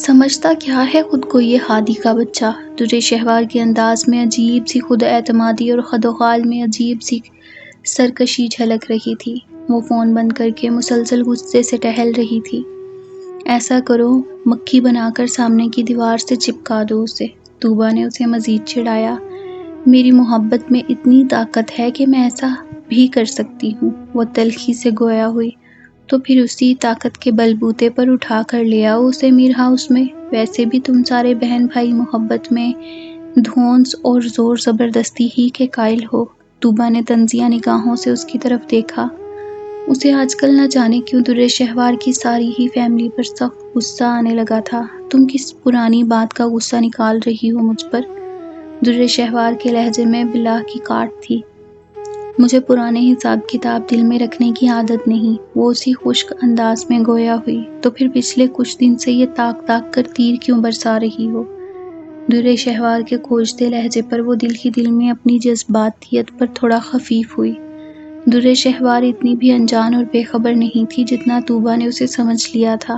سمجھتا کیا ہے خود کو یہ ہادی کا بچہ؟ درِ شہوار کے انداز میں عجیب سی خود اعتمادی اور خدوخال میں عجیب سی سرکشی جھلک رہی تھی۔ وہ فون بند کر کے مسلسل غصے سے ٹہل رہی تھی۔ ایسا کرو، مکھی بنا کر سامنے کی دیوار سے چپکا دو اسے۔ طوبیٰ نے اسے مزید چڑھایا۔ میری محبت میں اتنی طاقت ہے کہ میں ایسا بھی کر سکتی ہوں۔ وہ تلخی سے گویا ہوئی۔ تو پھر اسی طاقت کے بل بوتے پر اٹھا کر لے آؤ اسے میر ہاؤس میں۔ ویسے بھی تم سارے بہن بھائی محبت میں دھونس اور زور زبردستی ہی کے قائل ہو۔ طوبیٰ نے طنزیہ نگاہوں سے اس کی طرف دیکھا۔ اسے آج کل نہ جانے کیوں درِ شہوار کی ساری ہی فیملی پر سخت غصہ آنے لگا تھا۔ تم کس پرانی بات کا غصہ نکال رہی ہو مجھ پر؟ درِ شہوار کے لہجے میں بلا کی کاٹ تھی۔ مجھے پرانے حساب کتاب دل میں رکھنے کی عادت نہیں۔ وہ اسی خشک انداز میں گویا ہوئی۔ تو پھر پچھلے کچھ دن سے یہ تاک تاک کر تیر کیوں برسا رہی ہو؟ درِ شہوار کے کھوجتے لہجے پر وہ دل ہی دل میں اپنی جذباتیت پر تھوڑا خفیف ہوئی۔ درِ شہوار اتنی بھی انجان اور بے خبر نہیں تھی جتنا طوبیٰ نے اسے سمجھ لیا تھا۔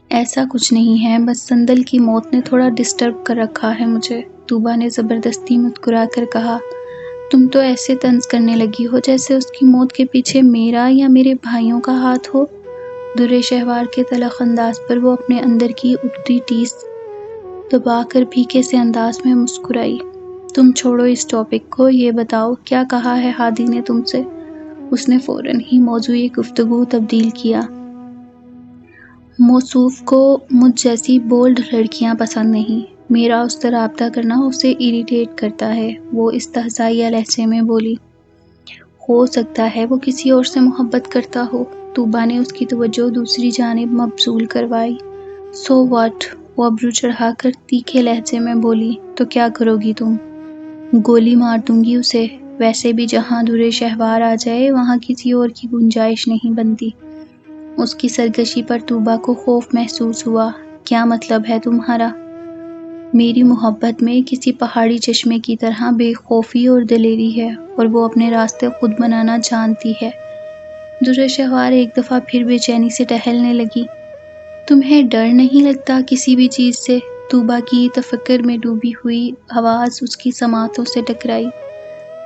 ایسا کچھ نہیں ہے، بس سندل کی موت نے تھوڑا ڈسٹرب کر رکھا ہے مجھے، طوبیٰ نے زبردستی مسکرا کر کہا۔ تم تو ایسے طنز کرنے لگی ہو جیسے اس کی موت کے پیچھے میرا یا میرے بھائیوں کا ہاتھ ہو۔ درِ شہوار کے تلخ انداز پر وہ اپنے اندر کی اٹھتی ٹیس دبا کر پھیکے سے انداز میں مسکرائی۔ تم چھوڑو اس ٹاپک کو، یہ بتاؤ کیا کہا ہے ہادی نے تم سے؟ اس نے فوراً ہی موضوع گفتگو تبدیل کیا۔ موصوف کو مجھ جیسی بولڈ لڑکیاں پسند نہیں۔ میرا اس سے رابطہ کرنا اسے اریٹیٹ کرتا ہے، وہ استہزائیہ لہجے میں بولی۔ ہو سکتا ہے وہ کسی اور سے محبت کرتا ہو۔ طوبیٰ نے اس کی توجہ دوسری جانب مبذول کروائی۔ So what? وہ ابرو چڑھا کر تیکھے لہجے میں بولی۔ تو کیا کرو گی تم؟ گولی مار دوں گی اسے۔ ویسے بھی جہاں درِ شہوار آ جائے وہاں کسی اور کی گنجائش نہیں بنتی۔ اس کی سرکشی پر طوبیٰ کو خوف محسوس ہوا۔ کیا مطلب ہے تمہارا؟ میری محبت میں کسی پہاڑی چشمے کی طرح بے خوفی اور دلیری ہے، اور وہ اپنے راستے خود بنانا جانتی ہے۔ درِ شہوار ایک دفعہ پھر بے چینی سے ٹہلنے لگی۔ تمہیں ڈر نہیں لگتا کسی بھی چیز سے؟ طوبیٰ کی تفکر میں ڈوبی ہوئی آواز اس کی سماعتوں سے ٹکرائی۔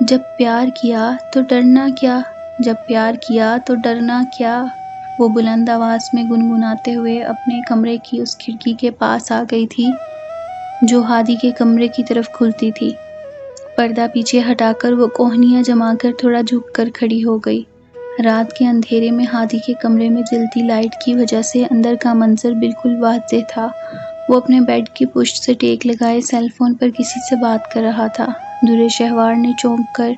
جب پیار کیا تو ڈرنا کیا؟ جب پیار کیا تو ڈرنا کیا؟ وہ بلند آواز میں گنگناتے ہوئے اپنے کمرے کی اس کھڑکی کے پاس آ گئی تھی جو ہادی کے کمرے کی طرف کھلتی تھی۔ پردہ پیچھے ہٹا کر وہ کوہنیاں جما کر تھوڑا جھک کر کھڑی ہو گئی۔ رات کے اندھیرے میں ہادی کے کمرے میں جلتی لائٹ کی وجہ سے اندر کا منظر بالکل واضح تھا۔ وہ اپنے بیڈ کی پشت سے ٹیک لگائے سیل فون پر کسی سے بات کر رہا تھا۔ درِ شہوار نے چونک کر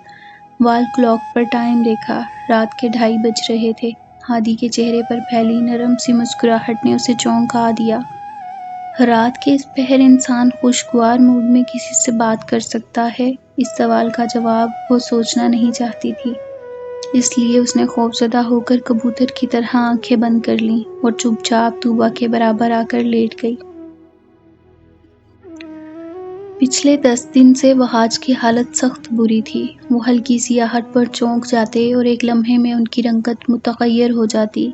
وال کلاک پر ٹائم دیکھا۔ رات کے 2:30 بج رہے تھے۔ ہادی کے چہرے پر پھیلی نرم سی مسکراہٹ نے اسے چونکا دیا۔ رات کے اس پہر انسان خوشگوار موڈ میں کسی سے بات کر سکتا ہے؟ اس سوال کا جواب وہ سوچنا نہیں چاہتی تھی، اس لیے اس نے خوفزدہ ہو کر کبوتر کی طرح آنکھیں بند کر لیں اور چپ چاپ طوبیٰ کے برابر آ کر لیٹ گئی۔ پچھلے 10 دن سے وہاج کی حالت سخت بری تھی۔ وہ ہلکی سی آہٹ پر چونک جاتے اور ایک لمحے میں ان کی رنگت متغیر ہو جاتی۔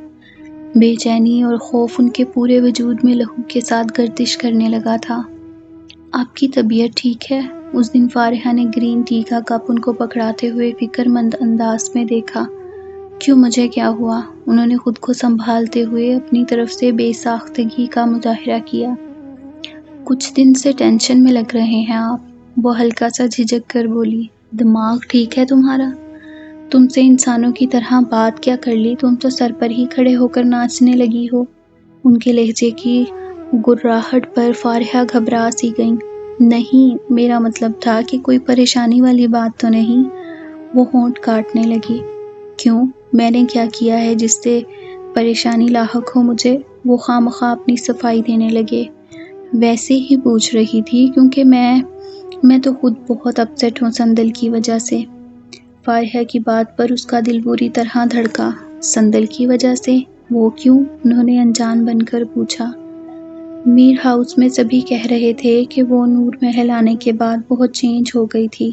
بے چینی اور خوف ان کے پورے وجود میں لہو کے ساتھ گردش کرنے لگا تھا۔ آپ کی طبیعت ٹھیک ہے؟ اس دن فارحہ نے گرین ٹی کا کپ ان کو پکڑاتے ہوئے فکر مند انداز میں دیکھا۔ کیوں، مجھے کیا ہوا؟ انہوں نے خود کو سنبھالتے ہوئے اپنی طرف سے بے ساختگی کا مظاہرہ کیا۔ کچھ دن سے ٹینشن میں لگ رہے ہیں آپ، وہ ہلکا سا جھجک کر بولی۔ دماغ ٹھیک ہے تمہارا؟ تم سے انسانوں کی طرح بات کیا کر لی، تم تو سر پر ہی کھڑے ہو کر ناچنے لگی ہو۔ ان کے لہجے کی گراہٹ پر فارحہ گھبرا سی گئیں۔ نہیں، میرا مطلب تھا کہ کوئی پریشانی والی بات تو نہیں؟ وہ ہونٹ کاٹنے لگی۔ کیوں، میں نے کیا کیا ہے جس سے پریشانی لاحق ہو مجھے؟ وہ خواہ اپنی صفائی دینے لگے۔ ویسے ہی پوچھ رہی تھی کیونکہ میں تو خود بہت اپسیٹ ہوں سندل کی وجہ سے۔ فارحہ کی بات پر اس کا دل بری طرح دھڑکا۔ سندل کی وجہ سے؟ وہ کیوں؟ انہوں نے انجان بن کر پوچھا۔ میر ہاؤس میں سبھی کہہ رہے تھے کہ وہ نور محل آنے کے بعد بہت چینج ہو گئی تھی۔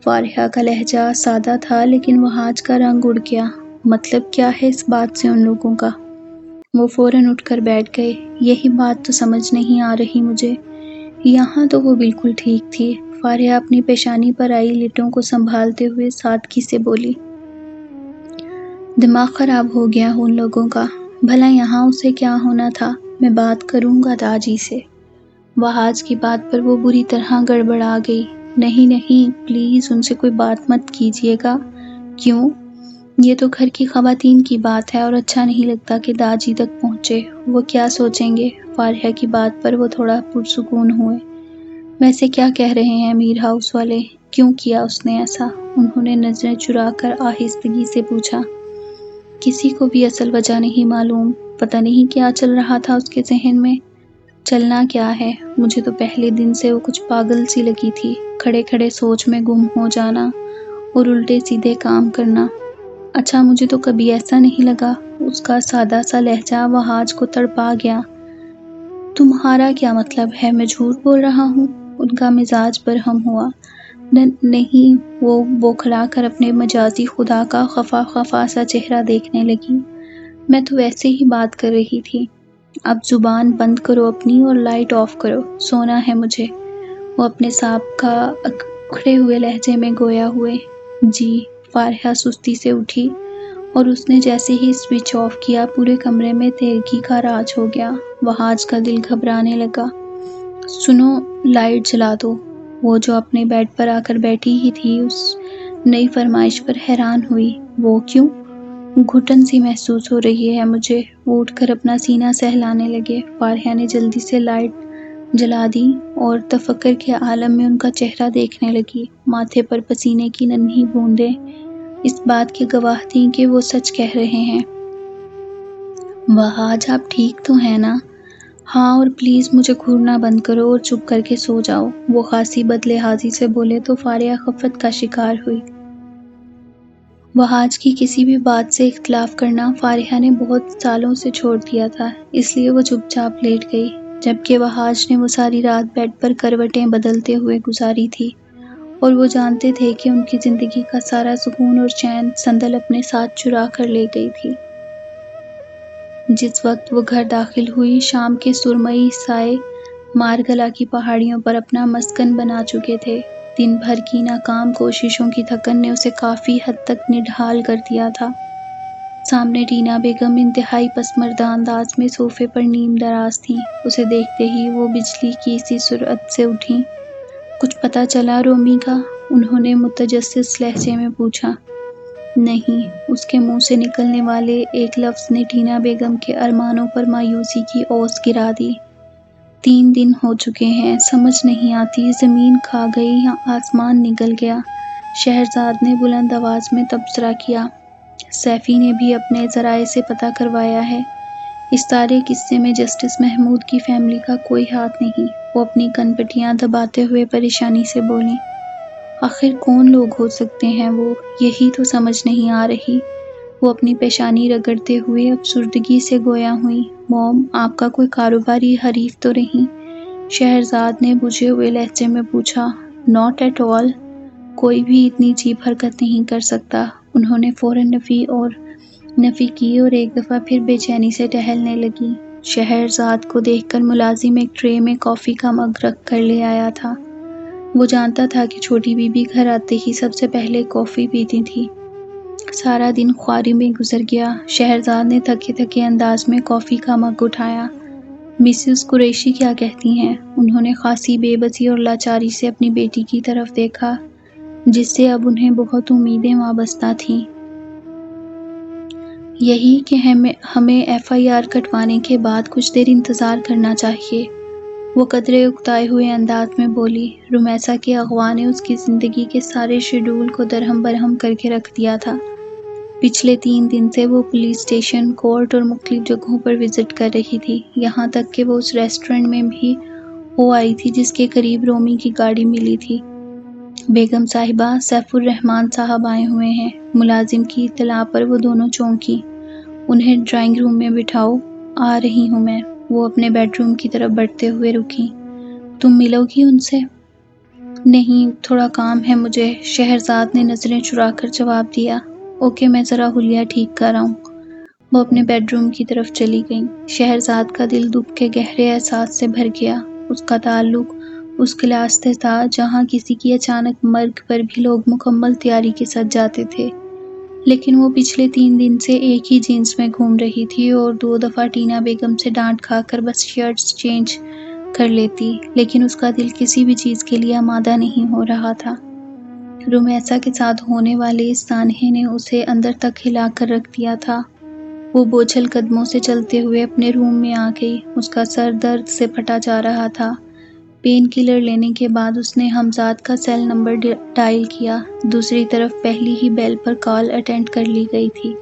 فارحہ کا لہجہ سادہ تھا لیکن وہاج کا رنگ اڑ گیا۔ مطلب کیا ہے اس بات سے ان لوگوں کا؟ وہ فوراً اٹھ کر بیٹھ گئے۔ یہی بات تو سمجھ نہیں آ رہی مجھے۔ یہاں تو وہ بالکل ٹھیک تھی۔ فارحہ اپنی پیشانی پر آئی لٹوں کو سنبھالتے ہوئے سادگی سے بولی، دماغ خراب ہو گیا ان لوگوں کا۔ بھلا یہاں اسے کیا ہونا تھا؟ میں بات کروں گا داجی سے۔ وہاج کی بات پر وہ بری طرح گڑبڑا گئی۔ نہیں نہیں، پلیز ان سے کوئی بات مت کیجیے گا۔ کیوں؟ یہ تو گھر کی خواتین کی بات ہے اور اچھا نہیں لگتا کہ داجی تک پہنچے۔ وہ کیا سوچیں گے؟ فارحہ کی بات پر وہ تھوڑا پرسکون ہوئے۔ ویسے کیا کہہ رہے ہیں میر ہاؤس والے؟ کیوں کیا اس نے ایسا؟ انہوں نے نظریں چرا کر آہستگی سے پوچھا۔ کسی کو بھی اصل وجہ نہیں معلوم۔ پتہ نہیں کیا چل رہا تھا اس کے ذہن میں۔ چلنا کیا ہے؟ مجھے تو پہلے دن سے وہ کچھ پاگل سی لگی تھی، کھڑے کھڑے سوچ میں گم ہو جانا اور الٹے سیدھے کام کرنا۔ اچھا مجھے تو کبھی ایسا نہیں لگا۔ اس کا سادہ سا لہجہ وہاج کو تڑپا گیا۔ تمہارا کیا مطلب ہے؟ میں جھوٹ بول رہا ہوں؟ ان کا مزاج برہم ہوا۔ نہیں، وہ بوکھلا کر اپنے مجازی خدا کا خفا خفا سا چہرہ دیکھنے لگی۔ میں تو ویسے ہی بات کر رہی تھی۔ اب زبان بند کرو اپنی اور لائٹ آف کرو، سونا ہے مجھے۔ وہ اپنے سابقہ اکھڑے ہوئے لہجے میں گویا ہوئے۔ جی۔ فارحہ سستی سے اٹھی اور اس نے جیسے ہی سوئچ آف کیا پورے کمرے میں تیرگی کا راج ہو گیا۔ وہاج کا دل گھبرانے لگا۔ سنو، لائٹ جلا دو۔ وہ جو اپنے بیڈ پر آ کر بیٹھی ہی تھی اس نئی فرمائش پر حیران ہوئی۔ وہ کیوں؟ گھٹن سی محسوس ہو رہی ہے مجھے۔ وہ اٹھ کر اپنا سینہ سہلانے لگے۔ فارحہ نے جلدی سے لائٹ جلا دی اور تفکر کے عالم میں ان کا چہرہ دیکھنے لگی۔ ماتھے پر پسینے کی ننھی بوندیں اس بات کی گواہ تھیں کہ وہ سچ کہہ رہے ہیں۔ وہاج آپ ٹھیک تو ہیں نا؟ ہاں، اور پلیز مجھے گھورنا بند کرو اور چپ کر کے سو جاؤ۔ وہ خاصی بدلحاظی سے بولے تو فارحہ خفت کا شکار ہوئی۔ وہاج کی کسی بھی بات سے اختلاف کرنا فارحہ نے بہت سالوں سے چھوڑ دیا تھا، اس لیے وہ چپ چاپ لیٹ گئی، جبکہ وہاج نے وہ ساری رات بیڈ پر کروٹیں بدلتے ہوئے گزاری تھی اور وہ جانتے تھے کہ ان کی زندگی کا سارا سکون اور چین سندل اپنے ساتھ چرا کر لے گئی تھی۔ جس وقت وہ گھر داخل ہوئی، شام کے سرمئی سائے مارگلا کی پہاڑیوں پر اپنا مسکن بنا چکے تھے۔ دن بھر کی ناکام کوششوں کی تھکن نے اسے کافی حد تک نڈھال کر دیا تھا۔ سامنے رینا بیگم انتہائی پسماندہ انداز میں صوفے پر نیم دراز تھیں۔ اسے دیکھتے ہی وہ بجلی کی سی سرعت سے اٹھیں۔ کچھ پتہ چلا رومی کا؟ انہوں نے متجسس لہجے میں پوچھا۔ نہیں، اس کے منہ سے نکلنے والے ایک لفظ نے ٹینا بیگم کے ارمانوں پر مایوسی کی اوس گرا دی۔ 3 دن ہو چکے ہیں، سمجھ نہیں آتی زمین کھا گئی یا آسمان نگل گیا۔ شہرزاد نے بلند آواز میں تبصرہ کیا۔ سیفی نے بھی اپنے ذرائع سے پتہ کروایا ہے۔ اس سارے قصے میں جسٹس محمود کی فیملی کا کوئی ہاتھ نہیں۔ وہ اپنی کن پٹیاں دباتے ہوئے پریشانی سے بولیں۔ آخر کون لوگ ہو سکتے ہیں وہ؟ یہی تو سمجھ نہیں آ رہی۔ وہ اپنی پیشانی رگڑتے ہوئے افسردگی سے گویا ہوئی۔ موم، آپ کا کوئی کاروباری حریف تو نہیں؟ شہرزاد نے بجھے ہوئے لہجے میں پوچھا۔ ناٹ ایٹ آل، کوئی بھی اتنی چیپ حرکت نہیں کر سکتا۔ انہوں نے فوراً نفی کی اور ایک دفعہ پھر بے چینی سے ٹہلنے لگی۔ شہرزاد کو دیکھ کر ملازم ایک ٹرے میں کافی کا مگ رکھ کر لے آیا تھا۔ وہ جانتا تھا کہ چھوٹی بی بی گھر آتے ہی سب سے پہلے کافی پیتی تھی۔ سارا دن خواری میں گزر گیا۔ شہرزاد نے تھکے تھکے انداز میں کافی کا مگ اٹھایا۔ مسز قریشی کیا کہتی ہیں؟ انہوں نے خاصی بے بسی اور لاچاری سے اپنی بیٹی کی طرف دیکھا، جس سے اب انہیں بہت امیدیں وابستہ تھیں۔ یہی کہ ہمیں FIR کٹوانے کے بعد کچھ دیر انتظار کرنا چاہیے، وہ قدرے اکتائے ہوئے انداز میں بولی۔ رمیسا کے اغوا نے اس کی زندگی کے سارے شیڈول کو درہم برہم کر کے رکھ دیا تھا۔ پچھلے 3 دن سے وہ پولیس اسٹیشن، کورٹ اور مختلف جگہوں پر وزٹ کر رہی تھی، یہاں تک کہ وہ اس ریسٹورنٹ میں بھی ہو آئی تھی جس کے قریب رومی کی گاڑی ملی تھی۔ بیگم صاحبہ، سیف الرحمن صاحب آئے ہوئے ہیں۔ ملازم کی اطلاع پر وہ دونوں چونکی۔ انہیں ڈرائنگ روم میں بٹھاؤ، آ رہی ہوں میں۔ وہ اپنے بیڈ روم کی طرف بڑھتے ہوئے رکی۔ تم ملو گی ان سے؟ نہیں، تھوڑا کام ہے مجھے، شہرزاد نے نظریں چرا کر جواب دیا۔ اوکے، میں ذرا حلیہ ٹھیک کر آؤں۔ وہ اپنے بیڈ روم کی طرف چلی گئیں۔ شہرزاد کا دل دکھ کے گہرے احساس سے بھر گیا۔ اس کا تعلق اس کلاس سے تھا جہاں کسی کی اچانک مرگ پر بھی لوگ مکمل تیاری کے ساتھ جاتے تھے، لیکن وہ پچھلے 3 دن سے ایک ہی جینس میں گھوم رہی تھی اور 2 دفعہ ٹینا بیگم سے ڈانٹ کھا کر بس شرٹس چینج کر لیتی، لیکن اس کا دل کسی بھی چیز کے لیے آمادہ نہیں ہو رہا تھا۔ رمیسا کے ساتھ ہونے والے اس سانحے نے اسے اندر تک ہلا کر رکھ دیا تھا۔ وہ بوجھل قدموں سے چلتے ہوئے اپنے روم میں آ گئی۔ اس کا سر درد سے پھٹا جا رہا تھا۔ پین کلر لینے کے بعد اس نے حمزاد کا سیل نمبر ڈائل کیا۔ دوسری طرف پہلی ہی بیل پر کال اٹینڈ کر لی گئی تھی۔